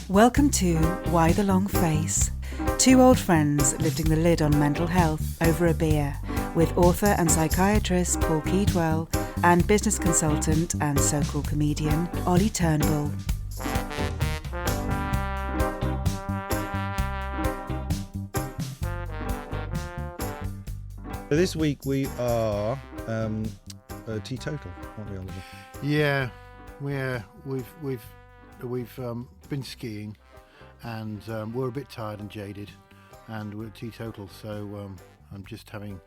Welcome to Why the Long Face? Two old friends lifting the lid on mental health over a beer with author and psychiatrist Paul Keedwell and business consultant and so-called comedian Ollie Turnbull. This week we are teetotal, aren't we, Oliver? Yeah, we've been skiing, and we're a bit tired and jaded, and we're teetotal. So I'm just having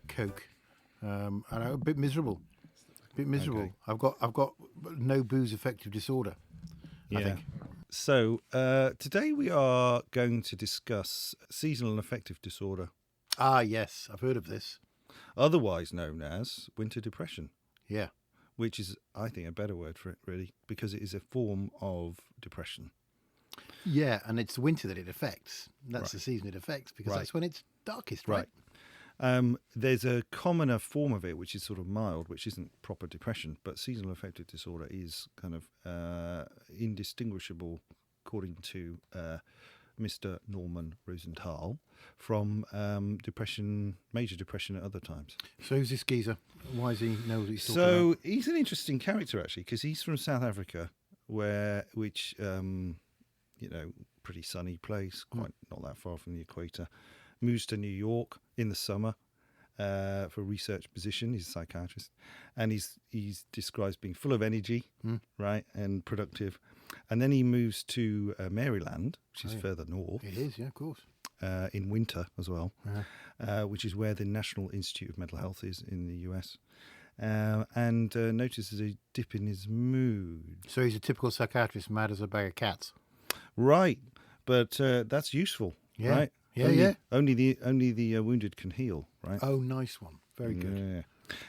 Coke, and I'm a bit miserable. Okay. I've got no booze affective disorder. Yeah. I think. So today we are going to discuss seasonal affective disorder. Ah, yes, I've heard of this. Otherwise known as winter depression. Yeah. Which is, I think, a better word for it, really, because it is a form of depression. Yeah, and it's the winter that it affects. That's Right. the season it affects, because that's when it's darkest, right? There's a commoner form of it, which is sort of mild, which isn't proper depression, but seasonal affective disorder is kind of indistinguishable, according to Mr. Norman Rosenthal, from major depression at other times. So who's this geezer? Why does he know what he's talking So about? he's an interesting character, actually, because he's from South Africa, which pretty sunny place, quite not that far from the equator. Moves to New York in the summer for a research position. He's a psychiatrist, and he's described as being full of energy, right, and productive. And then he moves to Maryland, which is further north. It is, yeah, of course. In winter as well, which is where the National Institute of Mental Health is in the US, and notices a dip in his mood. So he's a typical psychiatrist, mad as a bag of cats. Right, but that's useful, Yeah. right? Yeah, Only the wounded can heal, right? Oh, nice one. Very good. Yeah.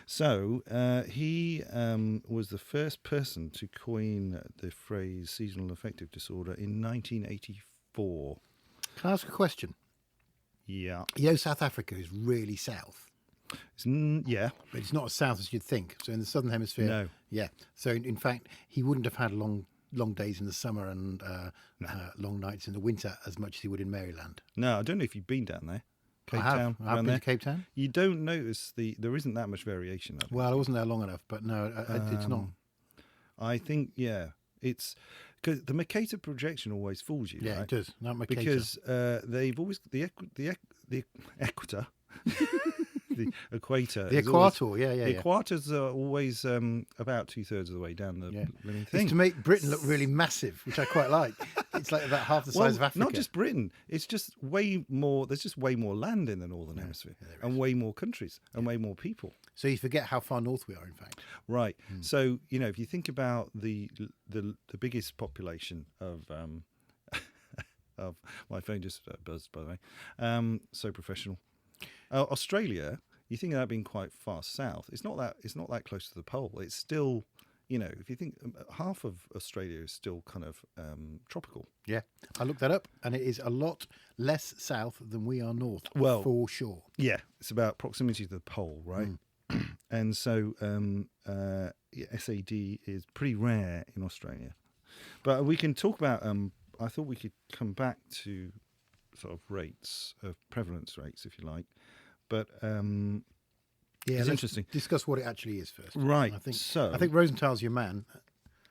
So he was the first person to coin the phrase seasonal affective disorder in 1984. Can I ask a question? Yeah. You know, South Africa is really south. Yeah. But it's not as south as you'd think. So in the southern hemisphere, No. Yeah. So in fact, he wouldn't have had long days in the summer and long nights in the winter as much as he would in Maryland. No, I don't know if you've been down there. Cape I have. Town, I've around been there. to Cape Town. You don't notice there isn't that much variation. Well, I wasn't there long enough, but no, it's not. I think, yeah, it's because the Mercator projection always fools you. Yeah, right? it does. Not Mercator. Because they've always the equator. The equator. The is always- equator, yeah. The equators are always about 2/3 of the way down the living thing. It's to make Britain look really massive, which I quite like. It's like about half the size of Africa. Not just Britain. It's just way more. There's just way more land in the northern hemisphere, and way more countries, and way more people. So you forget how far north we are, in fact. Right. So if you think about the biggest population of of my phone just buzzed, by the way. So professional. Australia, you think of that being quite far south. It's not that close to the pole. It's still, if you think half of Australia is still kind of tropical. Yeah, I looked that up, and it is a lot less south than we are north. Well, for sure. Yeah, it's about proximity to the pole, right? And so SAD is pretty rare in Australia. But we can talk about. I thought we could come back to sort of rates of prevalence rates, if you like. But it's interesting. Discuss what it actually is first. Right. I think Rosenthal's your man.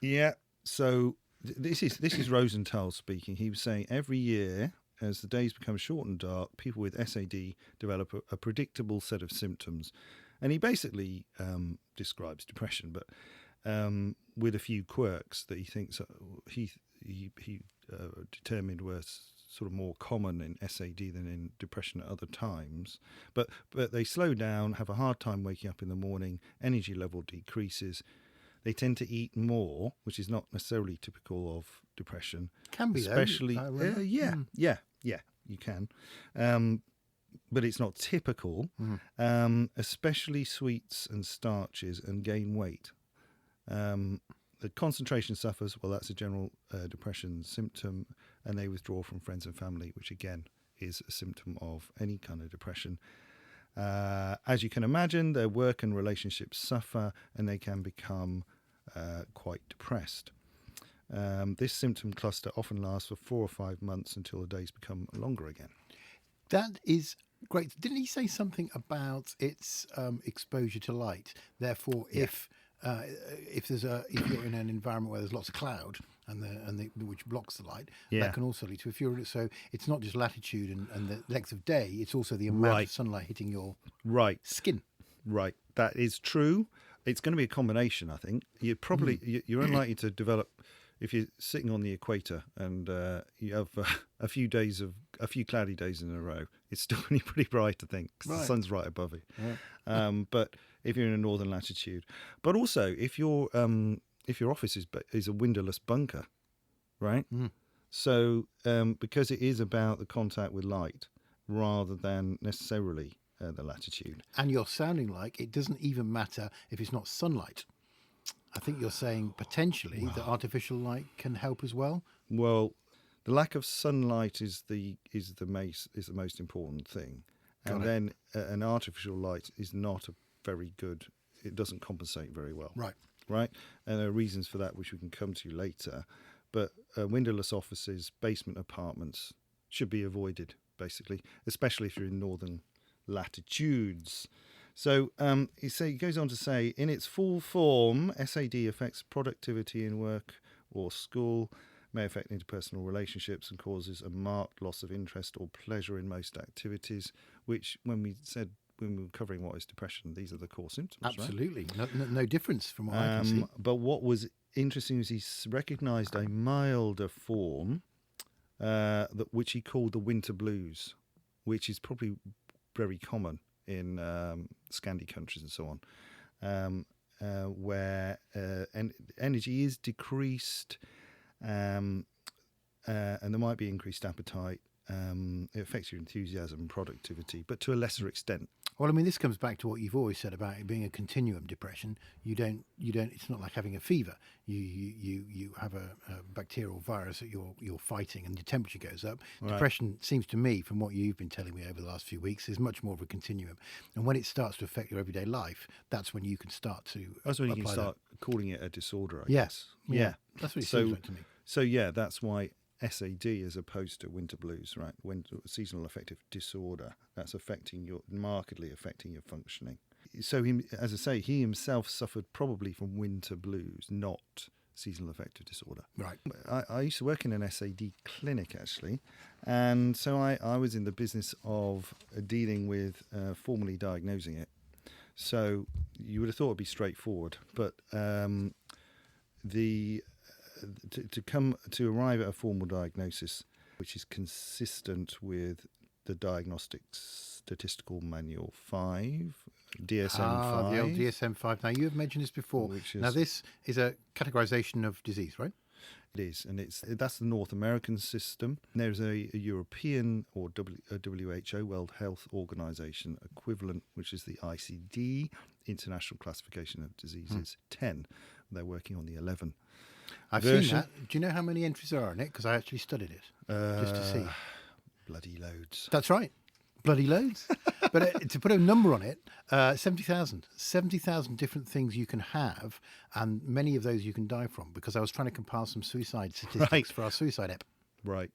Yeah. So this is Rosenthal speaking. He was saying every year, as the days become short and dark, people with SAD develop a predictable set of symptoms, and he basically describes depression, but with a few quirks that he thinks he determined were sort of more common in SAD than in depression at other times. But they slow down, have a hard time waking up in the morning, energy level decreases. They tend to eat more, which is not necessarily typical of depression. Can be, especially, though. yeah, you can. But it's not typical, especially sweets and starches, and gain weight. The concentration suffers, well, that's a general depression symptom, and they withdraw from friends and family, which again is a symptom of any kind of depression. As you can imagine, their work and relationships suffer, and they can become quite depressed. This symptom cluster often lasts for 4 or 5 months until the days become longer again. That is great. Didn't he say something about its exposure to light? Therefore, if you're in an environment where there's lots of cloud which blocks the light, that can also lead to so it's not just latitude and the length of day; it's also the amount of sunlight hitting your skin. Right, that is true. It's going to be a combination, I think. You're unlikely to develop if you're sitting on the equator and you have a few cloudy days in a row. It's still going to be pretty bright, I think, because the sun's right above you. Right. But if you're in a northern latitude, but also if your office is a windowless bunker, right? So because it is about the contact with light rather than necessarily the latitude. And you're sounding like it doesn't even matter if it's not sunlight. I think you're saying potentially that artificial light can help as well. Well, the lack of sunlight is the most important thing, and then an artificial light is not a very good. It doesn't compensate very well. Right, and there are reasons for that which we can come to later. But windowless offices, basement apartments should be avoided, basically, especially if you're in northern latitudes. So he goes on to say, in its full form, SAD affects productivity in work or school, may affect interpersonal relationships and causes a marked loss of interest or pleasure in most activities, which when we were covering what is depression, these are the core symptoms. Absolutely. Right? No difference from what I can see. But what was interesting is he recognised a milder form which he called the winter blues, which is probably very common in Scandi countries and so on, where energy is decreased and there might be increased appetite. It affects your enthusiasm and productivity, but to a lesser extent. Well, I mean, this comes back to what you've always said about it being a continuum depression. You don't. It's not like having a fever. You have a bacterial virus that you're fighting, and your temperature goes up. Right. Depression seems to me, from what you've been telling me over the last few weeks, is much more of a continuum. And when it starts to affect your everyday life, that's when you can start to. That's when you can start calling it a disorder. Yes. Yeah. That's what it seems like to me. So that's why SAD as opposed to winter blues, right? Seasonal affective disorder, that's markedly affecting your functioning. So as I say, he himself suffered probably from winter blues, not seasonal affective disorder. Right. I used to work in an SAD clinic actually, and so I was in the business of dealing with formally diagnosing it. So you would have thought it'd be straightforward, but to arrive at a formal diagnosis which is consistent with the Diagnostic Statistical Manual 5, DSM-5. The old DSM-5. Now, you have mentioned this before. Now, this is a categorization of disease, right? It is, and that's the North American system. There's a European or a WHO, World Health Organization equivalent, which is the ICD, International Classification of Diseases 10. They're working on the 11. I've seen that. Do you know how many entries there are in it? Because I actually studied it just to see. Bloody loads. That's right. Bloody loads. But to put a number on it, 70,000. 70,000 different things you can have, and many of those you can die from, because I was trying to compile some suicide statistics for our suicide app. Right.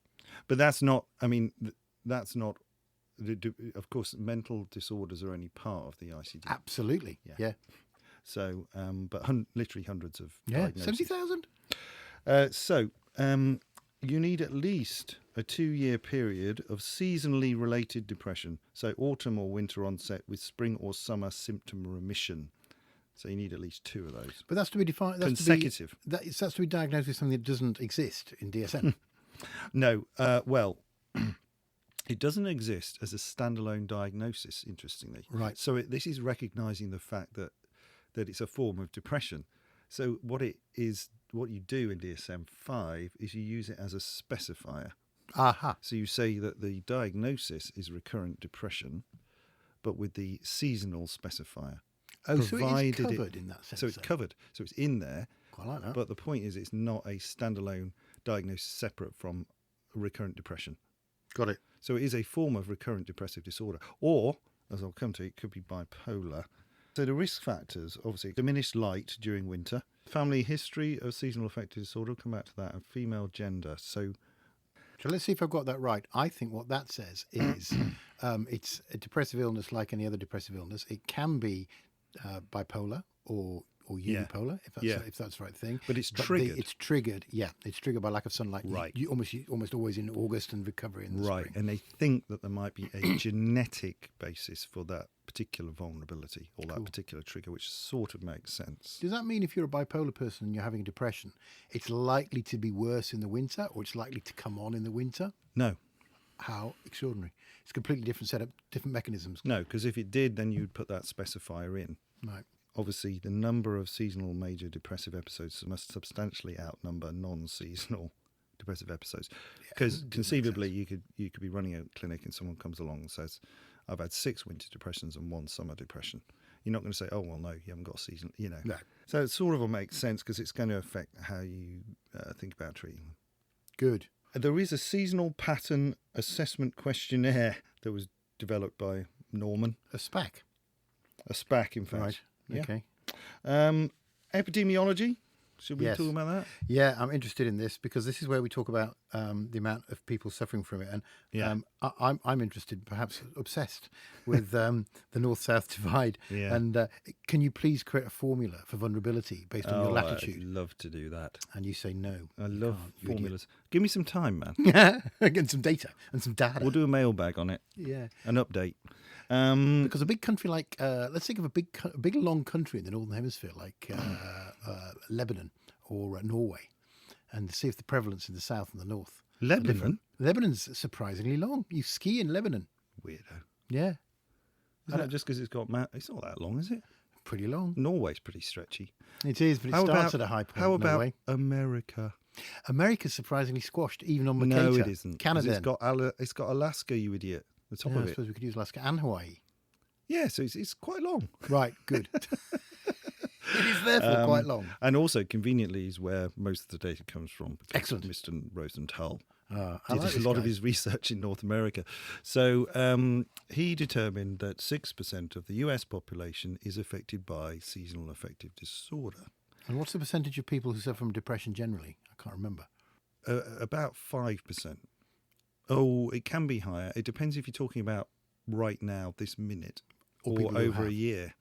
But that's not, of course, mental disorders are only part of the ICD. Absolutely. Yeah. So, but literally hundreds of diagnoses. 70,000? You need at least a 2-year period of seasonally related depression. So autumn or winter onset with spring or summer symptom remission. So you need at least 2 of those. But that's to be defined. Consecutive. That's to be diagnosed with something that doesn't exist in DSM. No. It doesn't exist as a standalone diagnosis, interestingly. Right. So this is recognising the fact that it's a form of depression. So what you do in DSM-5 is you use it as a specifier. Aha. So you say that the diagnosis is recurrent depression, but with the seasonal specifier. Oh, so it is covered in that sense. So it's covered. So it's in there. Quite like that. But the point is it's not a standalone diagnosis separate from recurrent depression. Got it. So it is a form of recurrent depressive disorder. Or, as I'll come to, it could be bipolar. So the risk factors, obviously, diminished light during winter, Family history of seasonal affective disorder. We'll come back to that. And female gender. So let's see if I've got that right. I think what that says is it's a depressive illness like any other depressive illness. It can be bipolar or unipolar, if that's the right thing. But it's triggered. It's triggered. Yeah, it's triggered by lack of sunlight. Right. You almost always in August and recovery in the spring. And they think that there might be a genetic basis for that particular vulnerability or that particular trigger, which sort of makes sense. Does that mean if you're a bipolar person and you're having a depression, it's likely to be worse in the winter, or it's likely to come on in the winter? No. How extraordinary. It's a completely different setup, different mechanisms. No, because if it did, then you'd put that specifier in. Right. Obviously, the number of seasonal major depressive episodes must substantially outnumber non-seasonal depressive episodes. Because conceivably, you could be running a clinic and someone comes along and says, I've had 6 winter depressions and 1 summer depression. You're not going to say, oh, well, no, you haven't got a season, No. So it sort of will make sense because it's going to affect how you think about treating them. Good. There is a seasonal pattern assessment questionnaire that was developed by Norman. A SPAC. A SPAC, in fact. Right. Yeah. Okay. Epidemiology. Should we Yes. talk about that? Yeah, I'm interested in this because this is where we talk about the amount of people suffering from it, and I'm interested, perhaps obsessed, with the North-South divide. Yeah. And can you please create a formula for vulnerability based on your latitude? I'd love to do that. And you say no. I love you formulas. Give me some time, man. Get some data and some data. We'll do a mailbag on it. Yeah. An update. Because a big country like, let's think of a big long country in the Northern Hemisphere like Lebanon or Norway, and see if the prevalence in the south and the north. Lebanon? Lebanon's surprisingly long. You ski in Lebanon. Weirdo. Yeah. Isn't that just because it's got... It's not that long, is it? Pretty long. Norway's pretty stretchy. It is, but it starts at a high point. How about Norway. America? America's surprisingly squashed, even on No, Mercator. it isn't. 'Cause Canada. It's got Alaska, you idiot. The top Yeah, of I it. suppose we could use Alaska and Hawaii. Yeah, so it's quite long. Right, good. It is therefore quite long. And also, conveniently, is where most of the data comes from. Because Excellent. Mr. Rosenthal I did like a this lot guy. of his research in North America. So he determined that 6% of the US population is affected by seasonal affective disorder. And what's the percentage of people who suffer from depression generally? I can't remember. About 5%. Oh, it can be higher. It depends if you're talking about right now, this minute, Or or people who over a have. year.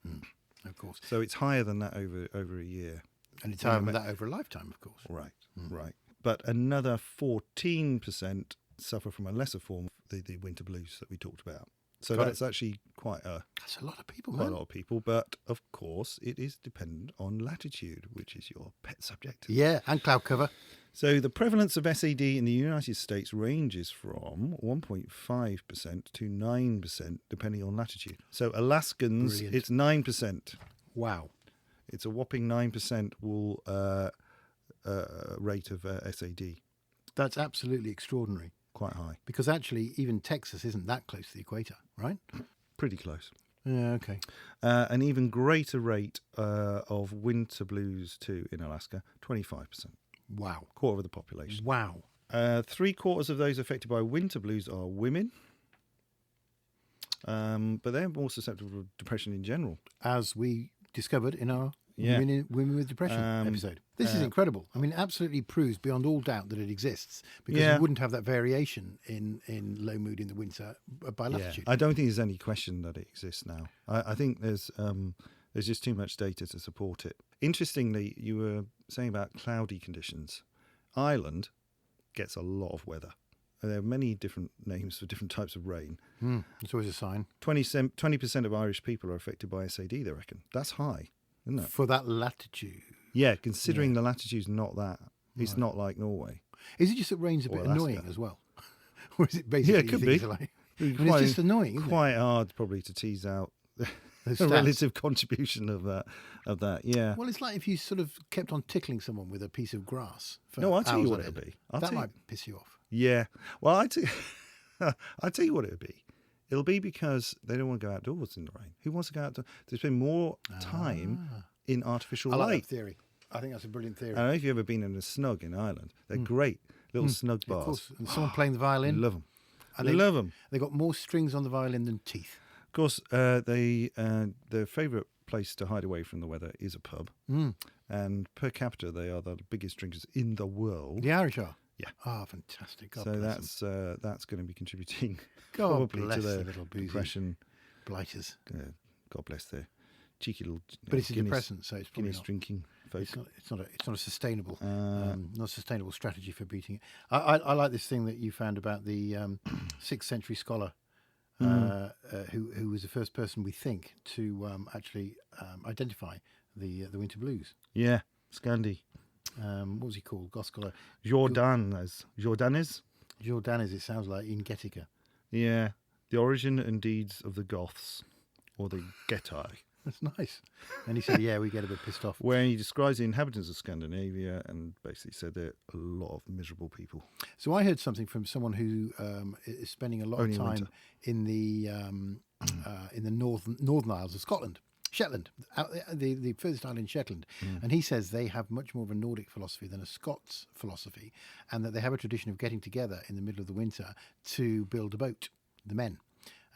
Of course. So it's higher than that over a year. And it's higher than that over a lifetime, of course. Right, right. But another 14% suffer from a lesser form of the winter blues that we talked about. So Got that's actually quite a That's a lot of people, lot man. of people. But of course, it is dependent on latitude, which is your pet subject. Yeah, and cloud cover. So the prevalence of SAD in the United States ranges from 1.5% to 9%, depending on latitude. So Alaskans, Brilliant. it's 9%. Wow. It's a whopping 9% rate of SAD. That's absolutely extraordinary. Quite high. Because actually, even Texas isn't that close to the equator, right? Pretty close. Yeah, okay. An even greater rate of winter blues too in Alaska, 25%. Wow. Quarter of the population. Wow. 3/4 of those affected by winter blues are women. But they're more susceptible to depression in general. As we discovered in our Yeah. Women with Depression episode. This is incredible. I mean, it absolutely proves beyond all doubt that it exists, because Yeah. you wouldn't have that variation in low mood in the winter by latitude. I don't think there's any question that it exists now. I think there's just too much data to support it. Interestingly, you were saying about cloudy conditions. Ireland gets a lot of weather. There are many different names for different types of rain. It's always a sign. 20% of Irish people are affected by SAD, they reckon. That's high, isn't it? For that latitude. Yeah, considering the latitude's not that. It's not like Norway. Is it just that rain's a Or bit Alaska. annoying as well? Or is it basically... it could things be. are like- It's I mean, it's just annoying, isn't it? Quite hard probably to tease out Those the stats. relative contribution of that. Yeah. Well, it's like if you sort of kept on tickling someone with a piece of grass. For No, I'll tell you hours what on it'll end. be. I'll That tell you- might piss you off. Yeah. Well, I'll tell you what it'll be. It'll be because they don't want to go outdoors in the rain. Who wants to go outdoors? They spend more time in artificial I like light. that theory. I think that's a brilliant theory. I don't know if you've ever been in a snug in Ireland. They're great. Little snug bars. Of course. And someone playing the I violin. love them. And I love them. They got more strings on the violin than teeth. Of course, their favourite place to hide away from the weather is a pub. Mm. And per capita, they are the biggest drinkers in the world. The Irish are? Yeah. Ah, fantastic. God so bless them. that's going to be contributing God probably bless to the their little boozy depression. blighters. God bless their cheeky little. But it's a Guinness, depressant, so it's probably Guinness not. drinking folk. It's not a sustainable not a sustainable strategy for beating it. I like this thing that you found about the 6th century scholar who was the first person we think to actually identify the winter blues. Yeah, Scandi. What was he called? Goskola. Jordanes. Jordanes, it sounds like, in Getica. Yeah, the origin and deeds of the Goths, or the Getae. That's nice. And he said, yeah, we get a bit pissed off. Where he describes the inhabitants of Scandinavia and basically said they're a lot of miserable people. So I heard something from someone who is spending a lot Only of in time in the Northern Isles of Scotland. Shetland, the furthest island in Shetland. And he says they have much more of a Nordic philosophy than a Scots philosophy, and that they have a tradition of getting together in the middle of the winter to build a boat, the men.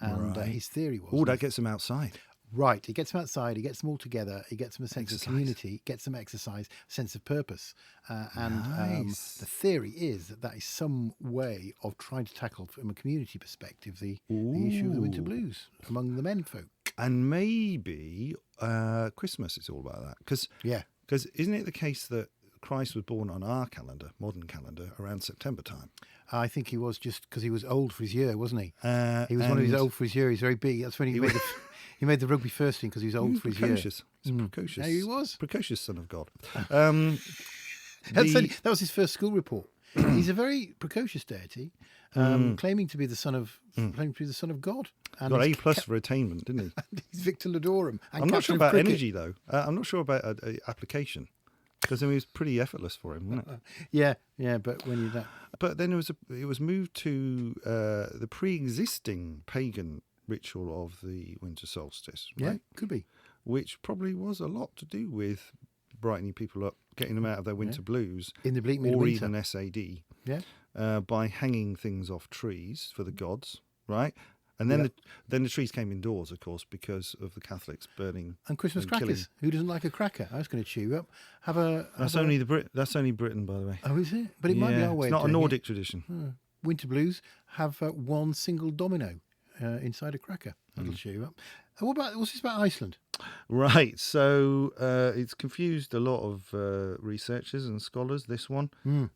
And his theory was... Oh, that gets them outside. Right, he gets them outside, he gets them all together, he gets them a sense Exercise. of community, gets them exercise, sense of purpose. Nice. The theory is that is some way of trying to tackle, from a community perspective, the issue of the winter blues among the men folk. And maybe Christmas is all about that. Because isn't it the case that Christ was born on our calendar, modern calendar, around September time? I think he was, just because he was old for his year, wasn't he? He was one of his old for his year. He's very big. That's when he made the rugby first team, because he was old for his year. He's precocious. Yeah, he was. Precocious son of God. That was his first school report. He's a very precocious deity, claiming to be the son of God. And got he's A+ for attainment, didn't he? He's Victor Ladorum. And I'm not sure captain of about cricket. energy, though. I'm not sure about application. Because it was pretty effortless for him, wasn't it? Yeah, but when you that. But then it was moved to the pre-existing pagan ritual of the winter solstice, right? Yeah, could be. Which probably was a lot to do with brightening people up, getting them out of their winter blues, In the bleak or midwinter. even SAD, Yeah. by hanging things off trees for the gods, right? And then the trees came indoors, of course, because of the Catholics burning And Christmas and killing. crackers. Who doesn't like a cracker? I was going to chew you up. That's only Britain, by the way. Oh, is it? But it might be our way. It's not of a doing Nordic tradition. it. Winter blues have one single domino inside a cracker. That'll chew you up. What's this about Iceland? Right, so it's confused a lot of researchers and scholars, this one.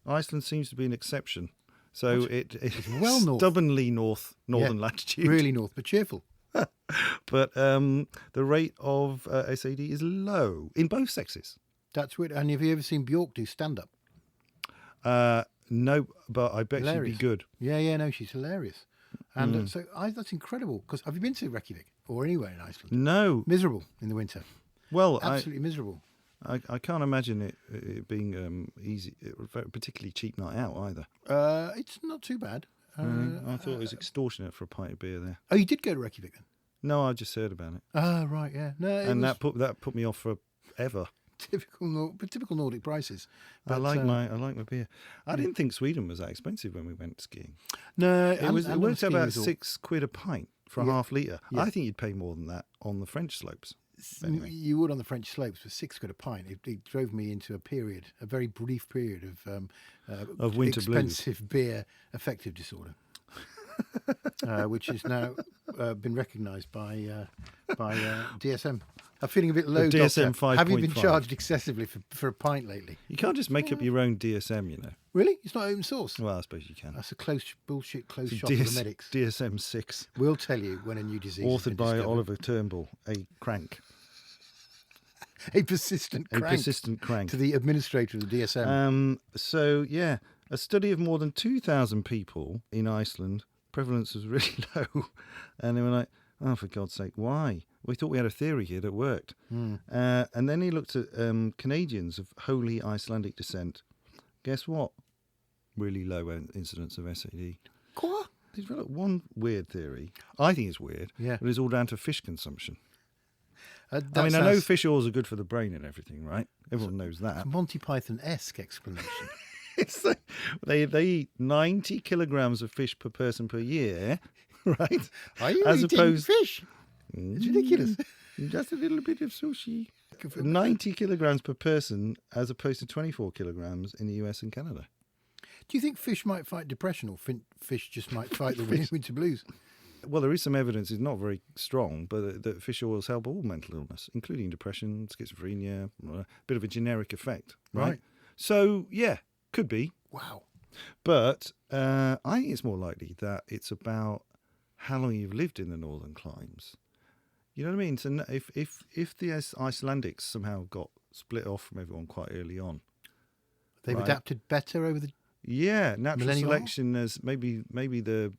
Iceland seems to be an exception. So it's well north. stubbornly northern latitude. Really north, but cheerful. But the rate of SAD is low in both sexes. That's weird. And have you ever seen Bjork do stand-up? No, but I bet Hilarious. she'd be good. Yeah, no, she's hilarious. And so that's incredible. Because have you been to Reykjavik or anywhere in Iceland? No. Miserable in the winter. Well, Absolutely miserable. I can't imagine it being easy, particularly cheap night out either. It's not too bad. I thought it was extortionate for a pint of beer there. Oh, you did go to Reykjavik then? No, I just heard about it. Ah, right, yeah. No, And that put me off forever. typical Nordic prices. I like my beer. I didn't think Sweden was that expensive when we went skiing. No, It worked out ski about resort. £6 a pint for a half litre. Yeah. I think you'd pay more than that on the French slopes. Anyway. You would on the French slopes for £6 a pint. It drove me into a very brief period Of winter blues. expensive beer affective disorder, which is now been recognised by DSM. I'm feeling a bit low, The DSM Doctor. Have you been 5.5. charged excessively for a pint lately? You can't just make up your own DSM, you know. Really? It's not open source? Well, I suppose you can. That's a closed shop of DS the medics. DSM 6, We'll tell you when a new disease has authored been by discovered. Oliver Turnbull, a crank. A persistent crank. To the administrator of the DSM. So, yeah, a study of more than 2,000 people in Iceland, prevalence was really low. And they were like, oh, for God's sake, why? We thought we had a theory here that worked. And then he looked at Canadians of wholly Icelandic descent. Guess what? Really low incidence of SAD. What? He's developed one weird theory. I think it's weird. Yeah. But it's all down to fish consumption. That I know sounds fish oils are good for the brain and everything, right? Everyone knows that. Monty Python-esque explanation. It's like they eat 90 kilograms of fish per person per year, right? Are you As eating opposed- fish? It's ridiculous. Just a little bit of sushi. 90 kilograms per person as opposed to 24 kilograms in the US and Canada. Do you think fish might fight depression, or fish just might fight the winter blues? Well, there is some evidence, it's not very strong, but that fish oils help all mental illness, including depression, schizophrenia, a bit of a generic effect, right? So, yeah, could be. Wow. But I think it's more likely that it's about how long you've lived in the northern climes. You know what I mean? So if the Icelandics somehow got split off from everyone quite early on. They've adapted better over the... Yeah, natural millennial? selection as maybe the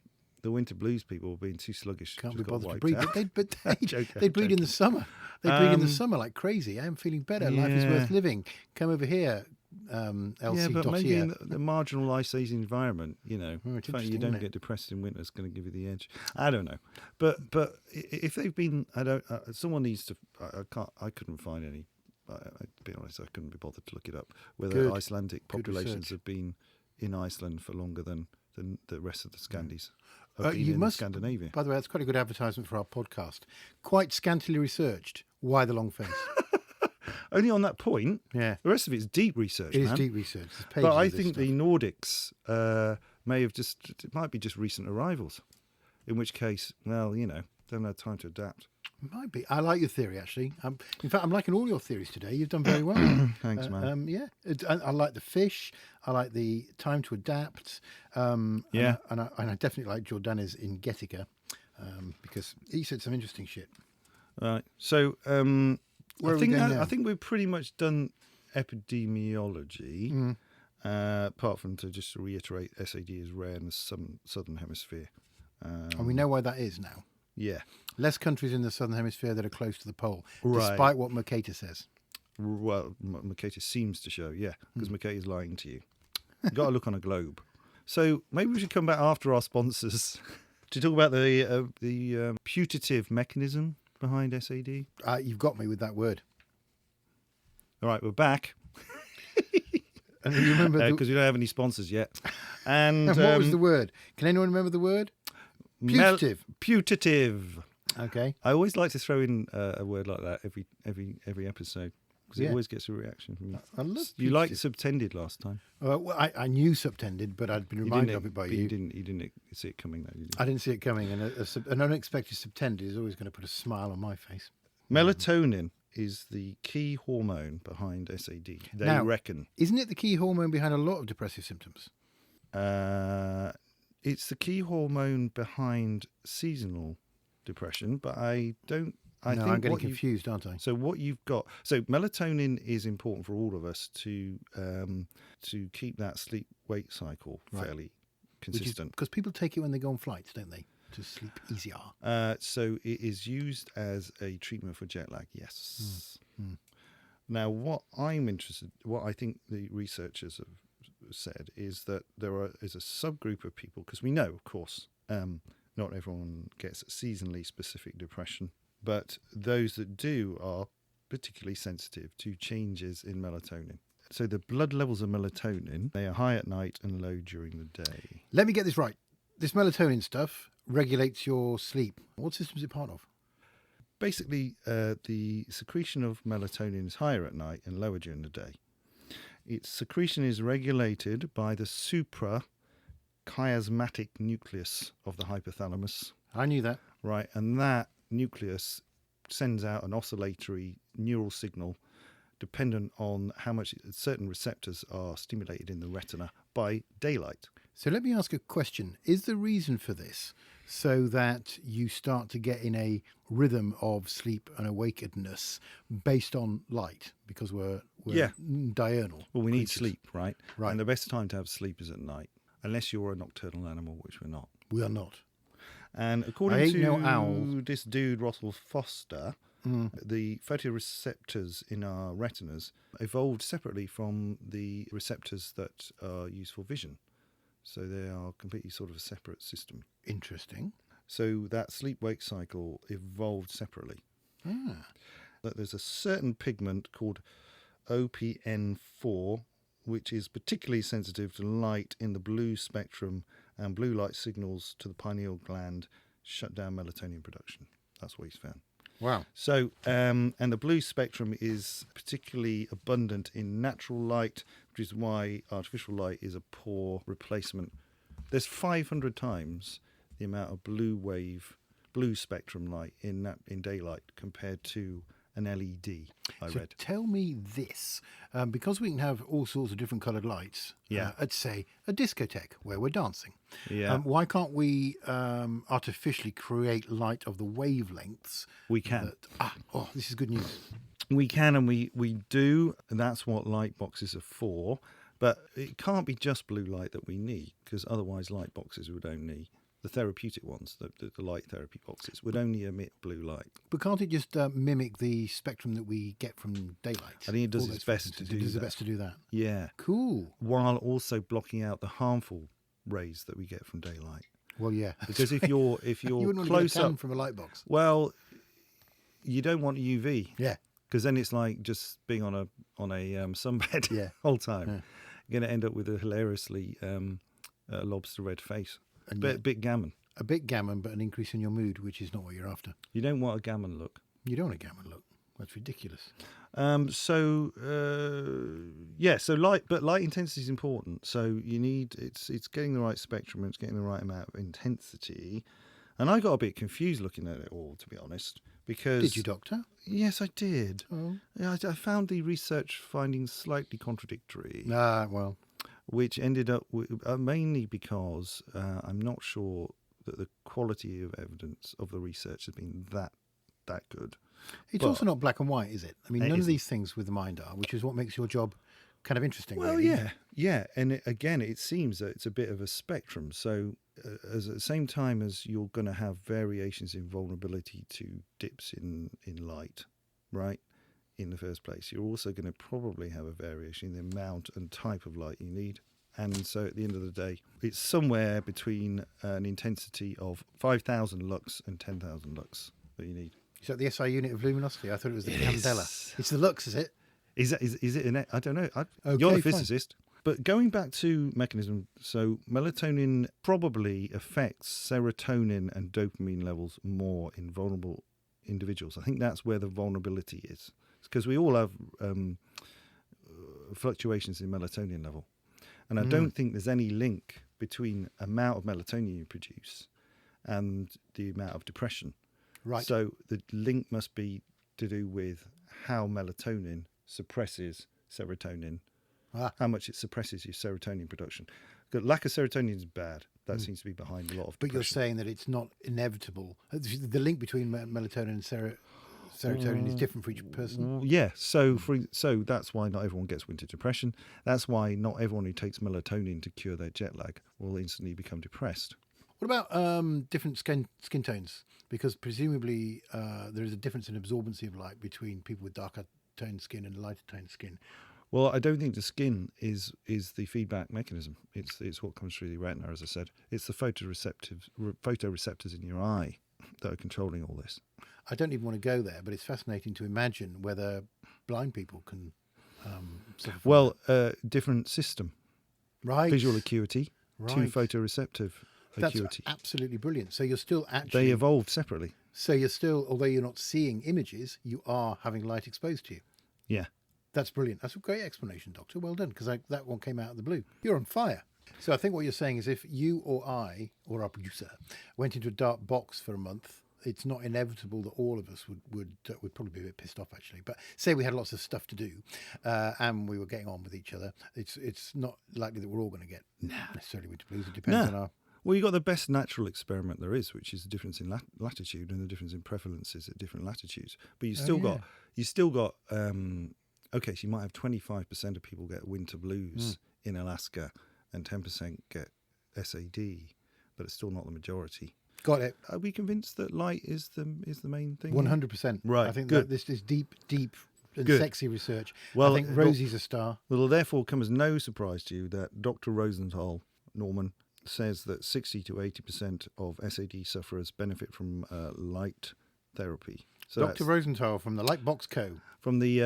winter blues people were being too sluggish. Can't just be got bothered to wiped breed. out. But Joking, they breed in the summer. They breed in the Um, summer like crazy. I'm feeling better. Life is worth living. Come over here, LC Yeah, but maybe Dossier. in the marginal ice age environment, you know, Oh, the it's fact you interesting, don't isn't get it? depressed in winter is going to give you the edge. I don't know, but if they've been, I don't. Someone needs to. I couldn't find any. To be honest, I couldn't be bothered to look it up. Whether Good. Icelandic Good populations research. have been in Iceland for longer than the rest of the Scandis have been You in must, Scandinavia. by the way, that's quite a good advertisement for our podcast. Quite scantily researched. Why the long face? Only on that point. Yeah. The rest of it's deep research. It is man. deep research. There's pages But I of this think stuff. the Nordics may have it might be just recent arrivals, in which case, well, you know, they haven't had time to adapt. Might be. I like your theory, actually. In fact, I'm liking all your theories today. You've done very well. Thanks, man. Yeah. I like the fish. I like the time to adapt. Yeah. And I definitely like Jordanes in Getica because he said some interesting shit. Right. So Where are we going now? I think we've pretty much done epidemiology, apart from to just reiterate, SAD is rare in the southern hemisphere. And we know why that is now. Yeah. Less countries in the southern hemisphere that are close to the pole, Right. despite what Mercator says. Well, Mercator seems to show, yeah, because Mercator's lying to you. You've got to look on a globe. So maybe we should come back after our sponsors to talk about the putative mechanism behind SAD. You've got me with that word. All right, we're back And you remember because we don't have any sponsors yet. And and what was the word? Can anyone remember the word? Putative. Putative. Okay. I always like to throw in a word like that every episode because it Yeah. always gets a reaction from you. I love You liked putative. subtended last time. Well, I knew subtended, but I'd been reminded of it by but you. You didn't see it coming though, did you? I didn't see it coming, and an unexpected subtended is always going to put a smile on my face. Melatonin is the key hormone behind SAD. They Now- reckon Isn't it the key hormone behind a lot of depressive symptoms? it's the key hormone behind seasonal depression. But I don't. I think I'm getting what you- confused, aren't I? So what you've got, so melatonin is important for all of us to keep that sleep-wake cycle Right. fairly consistent. Because people take it when they go on flights, don't they? To sleep easier. So it is used as a treatment for jet lag. Yes. Mm. Now, what I think the researchers have said is that is a subgroup of people, because we know, of course, not everyone gets seasonally specific depression. But those that do are particularly sensitive to changes in melatonin. So the blood levels of melatonin, they are high at night and low during the day. Let me get this right. This melatonin stuff regulates your sleep. What system is it part of? Basically, the secretion of melatonin is higher at night and lower during the day. Its secretion is regulated by the suprachiasmatic nucleus of the hypothalamus. I knew that. Right, and that nucleus sends out an oscillatory neural signal dependent on how much certain receptors are stimulated in the retina by daylight. So let me ask a question. Is the reason for this so that you start to get in a rhythm of sleep and awakenedness based on light? Because we're Yeah. diurnal. Well, we need creatures. sleep, right? Right. And the best time to have sleep is at night, unless you're a nocturnal animal, which we're not. We are not. And I according ain't no owl. to this dude, Russell Foster, the photoreceptors in our retinas evolved separately from the receptors that are used for vision. So they are completely sort of a separate system. Interesting. So that sleep-wake cycle evolved separately. Ah. That there's a certain pigment called OPN4, which is particularly sensitive to light in the blue spectrum, and blue light signals to the pineal gland shut down melatonin production. That's what he's found. Wow. So, and the blue spectrum is particularly abundant in natural light, which is why artificial light is a poor replacement. There's 500 times the amount of blue spectrum light in daylight compared to an LED. I So read. tell me this, because we can have all sorts of different coloured lights. Yeah. At say a discotheque where we're dancing. Yeah, Why can't we artificially create light of the wavelengths? we can. This is good news. We can, and we do, and that's what light boxes are for. But it can't be just blue light that we need, because otherwise light boxes would only, the therapeutic ones, the light therapy boxes, would only emit blue light. But can't it just mimic the spectrum that we get from daylight? I think it does All its those best to frequencies, do it does that. its best to do that. Yeah, Cool. while also blocking out the harmful rays that we get from daylight. Well, yeah. Because if you're You wouldn't want close to get a tan up, from a light box. well, you don't want UV. Yeah. Because then it's like just being on a sunbed Yeah. whole time. Yeah. You're going to end up with a hilariously lobster red face. And Bit gammon. a bit gammon, but an increase in your mood, which is not what you're after. You don't want a gammon look. You don't want a gammon look. That's ridiculous. So light intensity is important. So you need it's getting the right spectrum and it's getting the right amount of intensity. And I got a bit confused looking at it all, to be honest, because Did you, Doctor? Yes, I did. Oh. Yeah, I found the research findings slightly contradictory, Well, which ended up mainly because I'm not sure that the quality of evidence of the research has been that good. it's But- also not black and white, is it? I mean, It none of isn't. these things with the mind are, which is what makes your job kind of interesting. Well, really. yeah, and again, it seems that it's a bit of a spectrum. So, as at the same time as you're going to have variations in vulnerability to dips in light, right? In the first place, you're also going to probably have a variation in the amount and type of light you need. And so, at the end of the day, it's somewhere between an intensity of 5,000 lux and 10,000 lux that you need. Is that the SI unit of luminosity? I thought it was the It candela. is. It's the lux, is it? Is it an? I don't know. Okay, You're the fine. physicist. But going back to mechanism, so melatonin probably affects serotonin and dopamine levels more in vulnerable individuals. I think that's where the vulnerability is, because we all have fluctuations in melatonin level, and I don't think there's any link between amount of melatonin you produce and the amount of depression. Right. So the link must be to do with how melatonin suppresses serotonin, how much it suppresses your serotonin production. The lack of serotonin is bad. That seems to be behind a lot of But you're depression. saying that it's not inevitable. The link between melatonin and serotonin is different for each person. Yeah, so that's why not everyone gets winter depression. That's why not everyone who takes melatonin to cure their jet lag will instantly become depressed. What about different skin tones? Because presumably there is a difference in absorbency of light between people with darker toned skin and lighter toned skin. Well, I don't think the skin is the feedback mechanism. It's what comes through the retina, as I said. It's the photoreceptors in your eye that are controlling all this. I don't even want to go there, but it's fascinating to imagine whether blind people can suffer from Well, different system. that. Right. Visual acuity to Right. photoreceptive That's acuity. absolutely brilliant. So you're still actually... They evolved separately. So you're still, although you're not seeing images, you are having light exposed to you. Yeah. That's brilliant. That's a great explanation, Doctor. Well done, because that one came out of the blue. You're on fire. So I think what you're saying is if you or I, or our producer, went into a dark box for a month, it's not inevitable that all of us would probably be a bit pissed off, actually. But say we had lots of stuff to do and we were getting on with each other, it's not likely that we're all going to get necessarily winter blues. It depends on our... Well, you've got the best natural experiment there is, which is the difference in latitude and the difference in prevalences at different latitudes. But you still got okay, so you might have 25% of people get winter blues in Alaska and 10% get SAD, but it's still not the majority. Got it. Are we convinced that light is the main thing? 100%. Right, I think good. that this is deep and Good. sexy research. Well, I think Rosie's a star. Well, it'll therefore come as no surprise to you that Dr. Rosenthal, Norman, says that 60 to 80% of SAD sufferers benefit from light therapy. So Dr. that's Rosenthal from the Lightbox Co. from the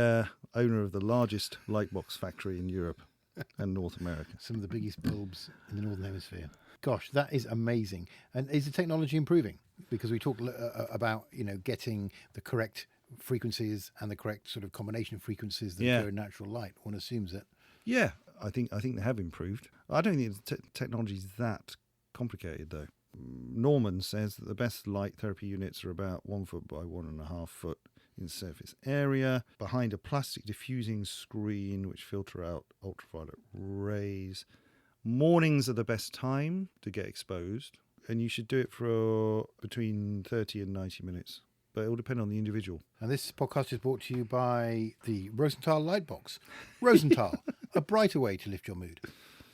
owner of the largest lightbox factory in Europe and North America. Some of the biggest bulbs in the Northern Hemisphere. Gosh, that is amazing. And is the technology improving? Because we talked about, getting the correct frequencies and the correct sort of combination of frequencies that occur in natural light. One assumes that. Yeah, I think they have improved. I don't think the technology is that complicated, though. Norman says that the best light therapy units are about 1 foot by 1.5 foot in surface area, behind a plastic diffusing screen which filter out ultraviolet rays. Mornings are the best time to get exposed, and you should do it for between 30 and 90 minutes. But it will depend on the individual. And this podcast is brought to you by the Rosenthal Lightbox. Rosenthal, a brighter way to lift your mood.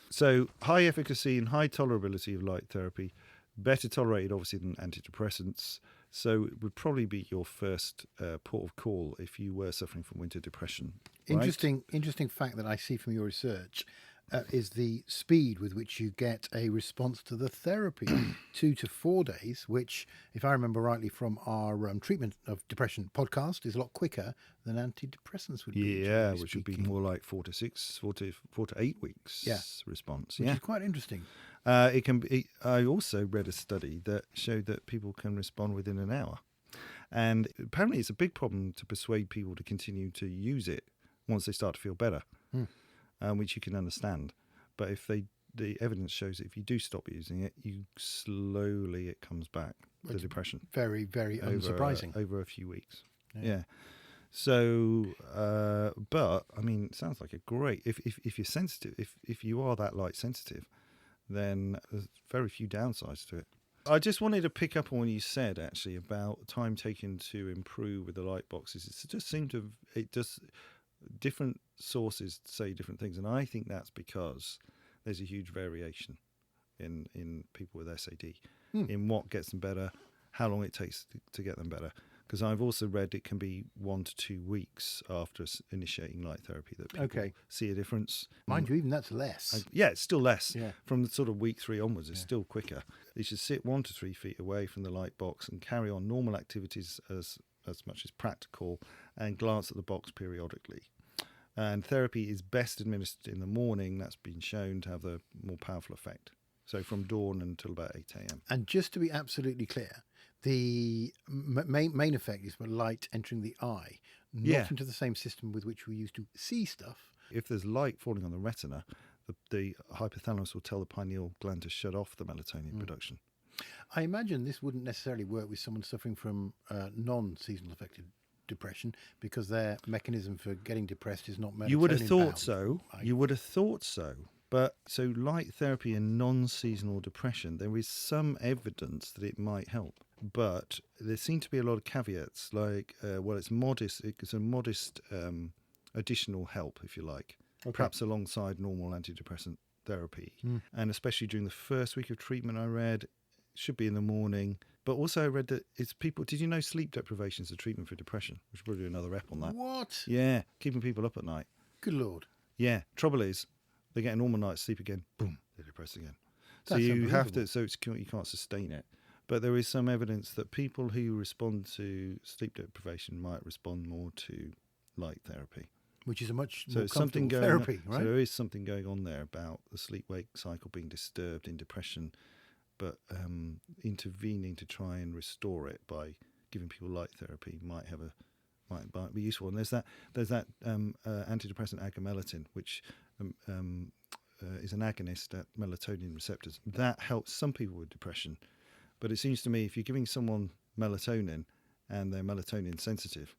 So high efficacy and high tolerability of light therapy, better tolerated obviously than antidepressants. So it would probably be your first port of call if you were suffering from winter depression. Right? Interesting fact that I see from your research is the speed with which you get a response to the therapy. 2 to 4 days, which, if I remember rightly from our treatment of depression podcast, is a lot quicker than antidepressants would be. Yeah, which would be more like 4 to 8 weeks response. Which is quite interesting. It can be. I also read a study that showed that people can respond within an hour. And apparently it's a big problem to persuade people to continue to use it once they start to feel better. Which you can understand. But if the evidence shows that if you do stop using it, it comes back, the depression. Very, very unsurprising. Over a few weeks. Yeah. So, but, I mean, it sounds like a great, if you're sensitive, if you are that light sensitive, then there's very few downsides to it. I just wanted to pick up on what you said, actually, about time taken to improve with the light boxes. It just seemed to, different sources say different things, and I think that's because there's a huge variation in people with SAD in what gets them better, how long it takes to get them better. Because I've also read it can be 1 to 2 weeks after initiating light therapy that people see a difference. Mind you, even that's less. It's still less. Yeah. From the sort of week 3 onwards, it's still quicker. You should sit 1 to 3 feet away from the light box and carry on normal activities as much as practical, and glance at the box periodically. And therapy is best administered in the morning. That's been shown to have the more powerful effect. So from dawn until about 8 a.m. And just to be absolutely clear, the main effect is for light entering the eye, not into the same system with which we used to see stuff. If there's light falling on the retina, the hypothalamus will tell the pineal gland to shut off the melatonin production. I imagine this wouldn't necessarily work with someone suffering from non-seasonal affected depression, because their mechanism for getting depressed is not melatonin. You would have thought bound. so. You would have thought so. But so light therapy in non-seasonal depression, there is some evidence that it might help. But there seem to be a lot of caveats, like, it's modest. It's a modest additional help, if you like, perhaps alongside normal antidepressant therapy. And especially during the first week of treatment, I read, it should be in the morning. But also I read that it's people... Did you know sleep deprivation is a treatment for depression? We should probably do another rep on that. What? Yeah, keeping people up at night. Good Lord. Yeah. Trouble is, they get a normal night's sleep again, boom, they're depressed again. So That's you have to... So you can't sustain it. But there is some evidence that people who respond to sleep deprivation might respond more to light therapy. Which is a much more comfortable therapy, right? So there is something going on there about the sleep-wake cycle being disturbed in depression, but intervening to try and restore it by giving people light therapy might be useful. And there's that antidepressant agomelatine, which is an agonist at melatonin receptors. That helps some people with depression, but it seems to me if you're giving someone melatonin and they're melatonin sensitive,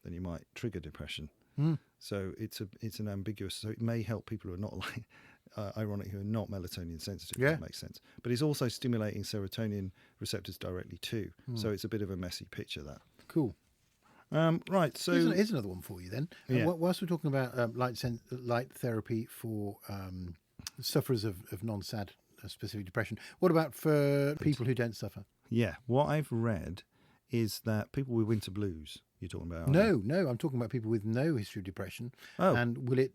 then you might trigger depression. So it's an ambiguous. So it may help people who are not ironically, who are not melatonin sensitive. If that makes sense. But it's also stimulating serotonin receptors directly too. So it's a bit of a messy picture. That cool. Right. So here's another one for you then. Whilst we're talking about light therapy for sufferers of non-SAD specific depression, what about for people who don't suffer? Yeah, what I've read is that people with winter blues. You're talking about? No, I'm talking about people with no history of depression. Oh. And will it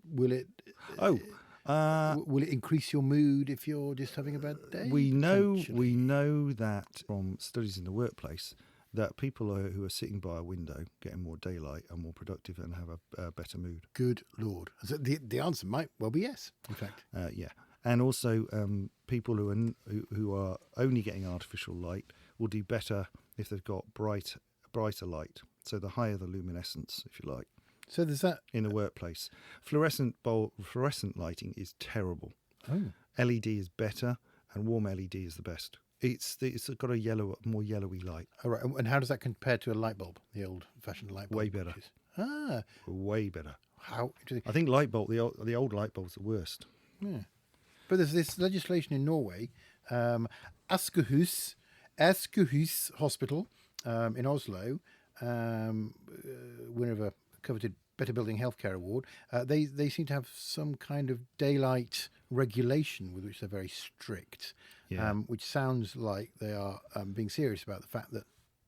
increase your mood if you're just having a bad day? We know that from studies in the workplace that people who are sitting by a window, getting more daylight, are more productive and have a better mood. Good Lord. So the answer might well be yes, in fact. Yeah. And also, people who are only getting artificial light will do better if they've got brighter light. So the higher the luminescence, if you like. So there's that in the workplace. Fluorescent lighting is terrible. Oh. LED is better, and warm LED is the best. It's got a more yellowy light. All right. And how does that compare to a light bulb, the old-fashioned light bulb? Way better. Way better. How? I think light bulb, the old light bulb's the worst. Yeah. But there's this legislation in Norway, Askehus Hospital in Oslo, winner of a coveted Better Building Healthcare Award. They seem to have some kind of daylight regulation with which they're very strict, which sounds like they are being serious about the fact that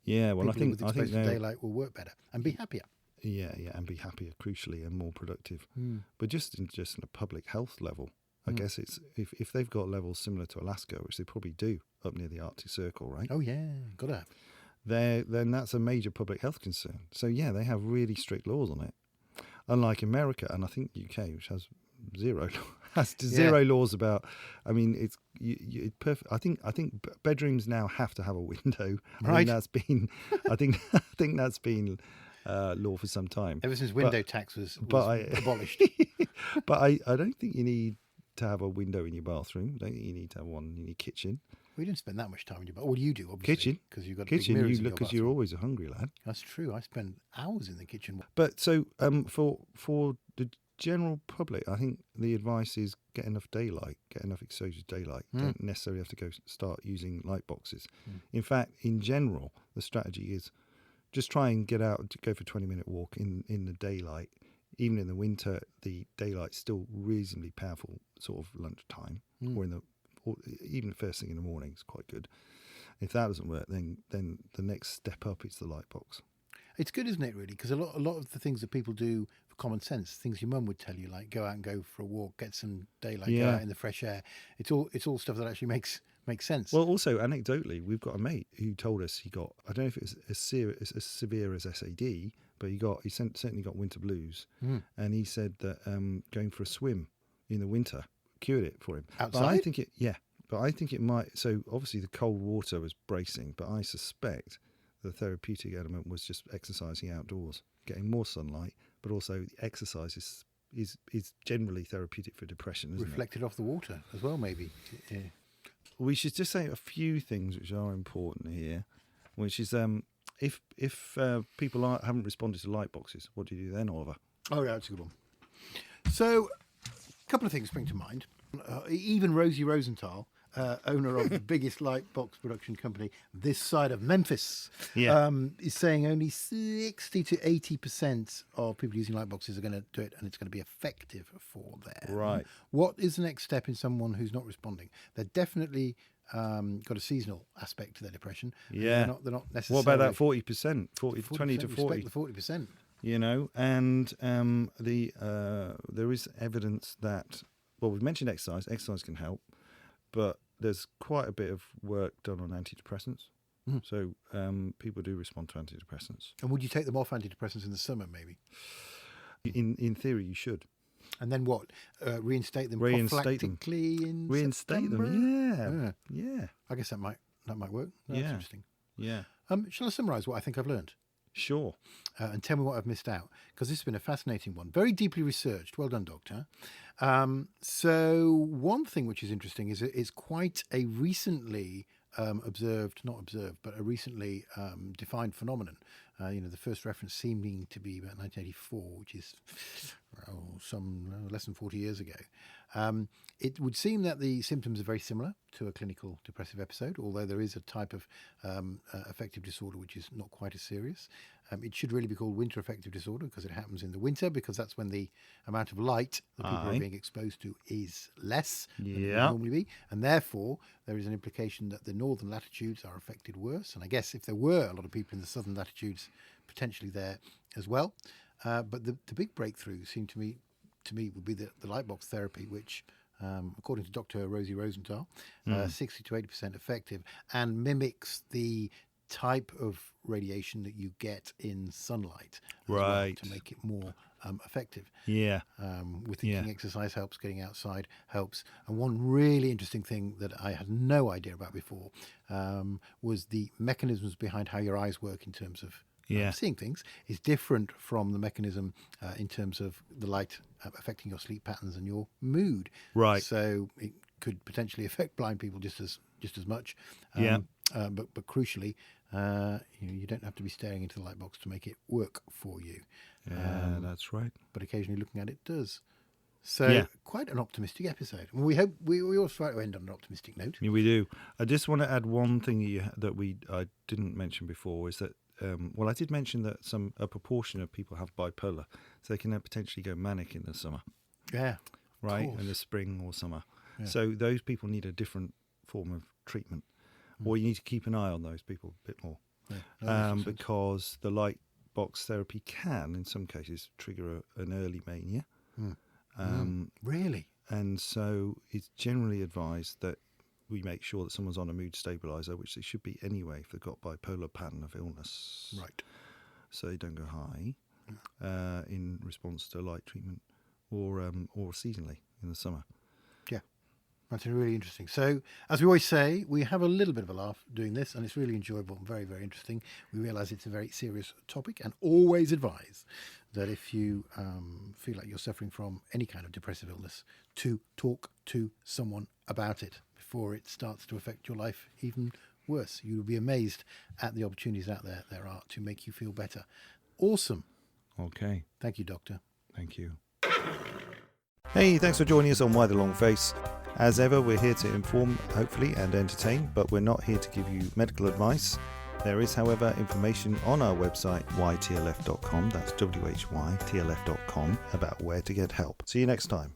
well, I think daylight will work better and be happier. Yeah, and be happier, crucially, and more productive. But just in a public health level, I guess it's if they've got levels similar to Alaska, which they probably do up near the Arctic Circle, right? Oh yeah, gotta have. Then that's a major public health concern. So yeah, they have really strict laws on it. Unlike America and I think UK, which has zero laws about. I mean, it's perfect. I think bedrooms now have to have a window. Right. I think that's been law for some time. Ever since window tax was abolished. But I don't think you need to have a window in your bathroom. I don't think you need to have one in your kitchen. We didn't spend that much time in your bathroom. Well, you do, obviously. Kitchen. Because you've got kitchen. big mirrors You in look your because you're bathroom. always a hungry lad. That's true. I spend hours in the kitchen. But so for the general public, I think the advice is get enough daylight, get enough exposure to daylight. Don't necessarily have to start using light boxes. In fact, in general, the strategy is just try and get out, go for a 20-minute walk in the daylight. Even in the winter, the daylight's still reasonably powerful, sort of lunchtime, or even first thing in the morning is quite good. If that doesn't work, then the next step up is the light box. It's good, isn't it, really? Because a lot of the things that people do for common sense, things your mum would tell you, like go out and go for a walk, get some daylight, go out in the fresh air. It's all stuff that actually makes sense. Well, also anecdotally, we've got a mate who told us he got, I don't know if it's as severe as SAD, but he certainly got winter blues, and he said that going for a swim in the winter cured it for him. Outside? But I think it might. So obviously the cold water was bracing, but I suspect the therapeutic element was just exercising outdoors, getting more sunlight, but also the exercise is generally therapeutic for depression, isn't Reflected off the water as well, maybe. Yeah. We should just say a few things which are important here, which is if people haven't responded to light boxes, what do you do then, Oliver? Oh, yeah, that's a good one. So, a couple of things spring to mind. Even Rosie Rosenthal, owner of the biggest light box production company this side of Memphis, is saying only 60 to 80% of people using light boxes are going to do it, and it's going to be effective for them. Right. What is the next step in someone who's not responding? They're definitely got a seasonal aspect to their depression. Yeah. They're not necessarily. What about that 40%? 20 to 40. Respect the 40%. You know, and there is evidence that, well, we've mentioned exercise. Exercise can help, but there's quite a bit of work done on antidepressants. So people do respond to antidepressants. And would you take them off antidepressants in the summer, maybe? In theory, you should. And then what? Reinstate them Reinstate them. prophylactically in Reinstate September? them, yeah. I guess that might work. That's interesting. Yeah. Shall I summarise what I think I've learned? Sure. And tell me what I've missed out, because this has been a fascinating one. Very deeply researched. Well done, Doctor. So one thing which is interesting is it's quite a recently a recently defined phenomenon. The first reference seeming to be about 1984, which is less than 40 years ago. It would seem that the symptoms are very similar to a clinical depressive episode, although there is a type of affective disorder which is not quite as serious. It should really be called winter affective disorder because it happens in the winter, because that's when the amount of light that people are being exposed to is less than it would normally be. And therefore, there is an implication that the northern latitudes are affected worse. And I guess if there were a lot of people in the southern latitudes, potentially there as well. But the big breakthrough seemed to me would be the light box therapy, which, according to Dr. Rosie Rosenthal, 60 to 80% effective and mimics the type of radiation that you get in sunlight as well, to make it more effective. Yeah. With thinking exercise helps, getting outside helps. And one really interesting thing that I had no idea about before was the mechanisms behind how your eyes work in terms of seeing things is different from the mechanism in terms of the light affecting your sleep patterns and your mood. Right. So it could potentially affect blind people just as much. But crucially, you don't have to be staring into the light box to make it work for you. Yeah, that's right. But occasionally looking at it does. So quite an optimistic episode. And we hope we always try to end on an optimistic note. Yeah, we do. I just want to add one thing I didn't mention before is that I did mention that a proportion of people have bipolar, so they can potentially go manic in the summer. Yeah. Right, in the spring or summer. Yeah. So those people need a different form of treatment, or you need to keep an eye on those people a bit more, because the light box therapy can, in some cases, trigger an early mania. Really? And so it's generally advised that we make sure that someone's on a mood stabilizer, which they should be anyway if they've got bipolar pattern of illness. Right. So they don't go high in response to light treatment or seasonally in the summer. Yeah, that's really interesting. So, as we always say, we have a little bit of a laugh doing this, and it's really enjoyable and very, very interesting. We realise it's a very serious topic, and always advise that if you feel like you're suffering from any kind of depressive illness, to talk to someone about it before it starts to affect your life even worse. You'll be amazed at the opportunities out there are to make you feel better. Awesome. Okay. Thank you, Doctor. Thank you. Hey, thanks for joining us on Why the Long Face. As ever, we're here to inform, hopefully, and entertain, but we're not here to give you medical advice. There is, however, information on our website, ytlf.com, that's whytlf.com, about where to get help. See you next time.